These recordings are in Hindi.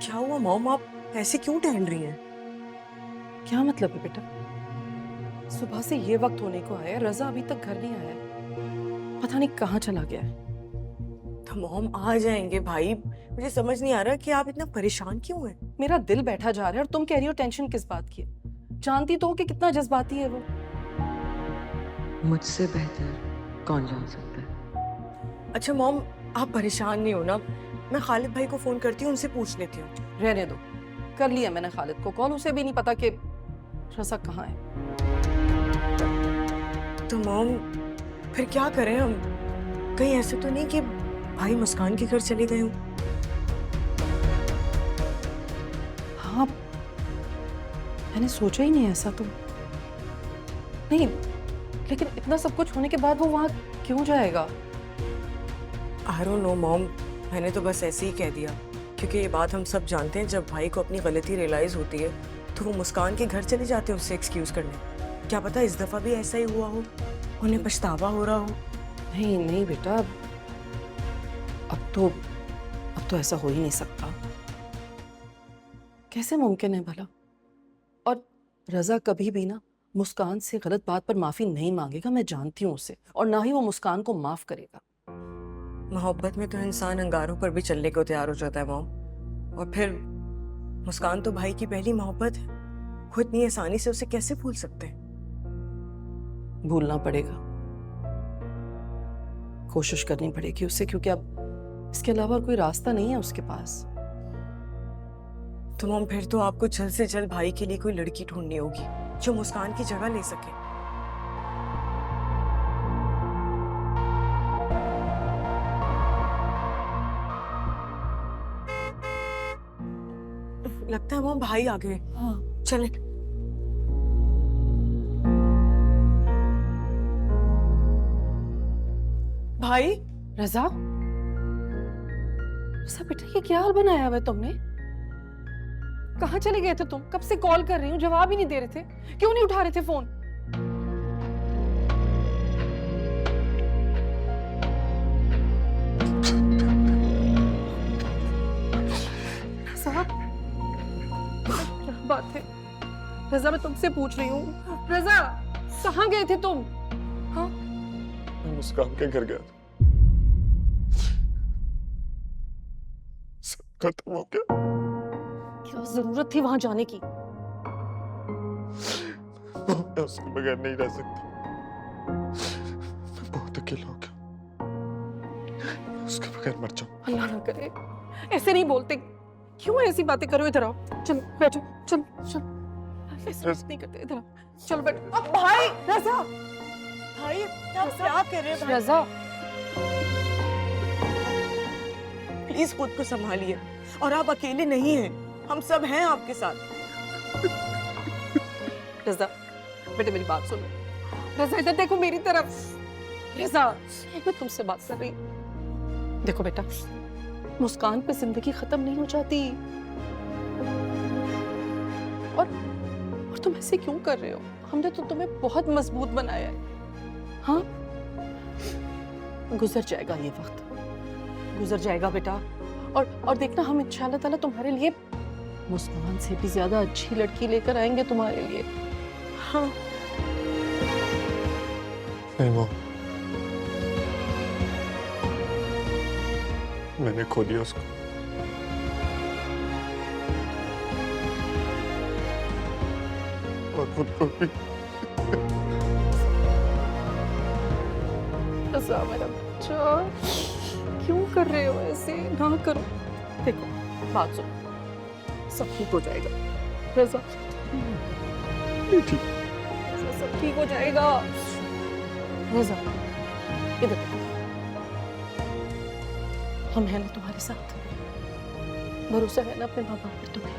क्या हुआ मॉम, आप ऐसे क्यों टहल रही हैं? क्या मतलब है बेटा? सुबह से ये वक्त होने को आया, रजा अभी तक घर नहीं आया है। पता नहीं कहाँ चला गया है। तो मॉम आ जाएंगे भाई। मुझे समझ नहीं आ रहा कि आप इतना परेशान क्यों हैं? मेरा दिल बैठा जा रहा है और तुम कह रही हो टेंशन किस बात की है? जानती तो हो कि कितना जज्बाती है वो। मुझसे बेहतर कौन जान सकता है? अच्छा मॉम, आप परेशान नहीं हो ना? मैं खालिद भाई को फोन करती हूँ, उनसे पूछ लेती हूँ। रहने दो, कर लिया मैंने खालिद को कॉल, उसे भी नहीं पता कि रजा कहाँ है। तो मॉम फिर क्या करें हम? कहीं ऐसे तो नहीं कि भाई मुस्कान के घर चले गए हों? हाँ, मैंने सोचा ही नहीं ऐसा तो। नहीं, लेकिन इतना सब कुछ होने के बाद वो वहां क्यों जाएगा? आई डोंट नो मॉम, मैंने तो बस ऐसे ही कह दिया क्योंकि ये बात हम सब जानते हैं, जब भाई को अपनी गलती रियलाइज होती है तो वो मुस्कान के घर चले जाते हैं उससे एक्सक्यूज करने। क्या पता इस दफा भी ऐसा ही हुआ हो, उन्हें पछतावा हो रहा हो। नहीं नहीं बेटा, अब तो ऐसा हो ही नहीं सकता। कैसे मुमकिन है भला? और रजा कभी भी ना मुस्कान से गलत बात पर माफी नहीं मांगेगा, मैं जानती हूँ उसे, और ना ही वो मुस्कान को माफ करेगा। मोहब्बत में तो इंसान अंगारों पर भी चलने को तैयार हो जाता है मॉम। और फिर मुस्कान तो भाई की पहली मोहब्बत है, वो इतनी आसानी से उसे कैसे भूल सकते हैं? भूलना पड़ेगा, कोशिश करनी पड़ेगी उससे, क्योंकि अब इसके अलावा कोई रास्ता नहीं है उसके पास। तो मॉम फिर तो आपको जल्द से जल्द भाई के लिए कोई लड़की ढूंढनी होगी जो मुस्कान की जगह ले सके। लगता है मॉम भाई आ गए। हाँ। चले। भाई। रजा, रजा बेटा, ये क्या हाल बनाया हुआ है तुमने? कहाँ चले गए थे तुम? कब से कॉल कर रही हूँ, जवाब ही नहीं दे रहे थे। क्यों नहीं उठा रहे थे फोन? रजा, क्या बात है? रजा, मैं तुमसे पूछ रही हूँ, रजा कहाँ गए थे तुम? हाँ, मैं मुस्कान के घर गया था, सब खत्म हो गया। क्या जरूरत थी वहां जाने की? मैं उसके बगैर नहीं रह सकता। मैं बहुत अकेला हो गया, मैं उसके बगैर मर जाऊं। अल्लाह ना करे, ऐसे नहीं बोलते। क्यों ऐसी बातें करो? इधर आओ, चलो बैठो, चलो चलो। ऐसे बात नहीं करते, इधर आओ, चलो बैठो। अब भाई, रजा, भाई आप क्या कर रहे हैं? रजा, प्लीज खुद को संभालिए, और आप अकेले नहीं हैं, हम सब हैं आपके साथ। रजा बेटे, मेरी बात सुनो। रजा इधर देखो मेरी तरफ। रजा, मैं तुमसे बात कर रही हूँ। देखो बेटा, मुस्कान पे जिंदगी खत्म नहीं हो जाती। और तुम ऐसे क्यों कर रहे हो? हमने तो तुम्हें बहुत मजबूत बनाया है। हाँ, गुजर जाएगा ये वक्त, गुजर जाएगा बेटा। और देखना, हम इंशाल्लाह ताला तुम्हारे लिए मुस्कान से भी ज्यादा अच्छी लड़की लेकर आएंगे तुम्हारे लिए। हाँ। नहीं वो, मैंने खो दिया उसको। और खुद को भी। रजा मेरा बच्चा, क्यों कर रहे हो ऐसे? ना करो। देखो, बात सुनो, सब ठीक हो जाएगा। रजा, ठीक। रजा, सब ठीक हो जाएगा। रजा, इधर देखो, हम हैं ना तुम्हारे साथ। भरोसा है ना अपने माँ बाप पर तुम्हें?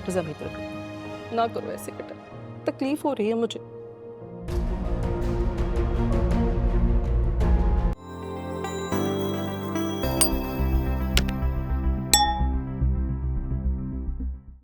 रजा, मेरी तरफ ना करो ऐसे बेटा, तकलीफ हो रही है मुझे।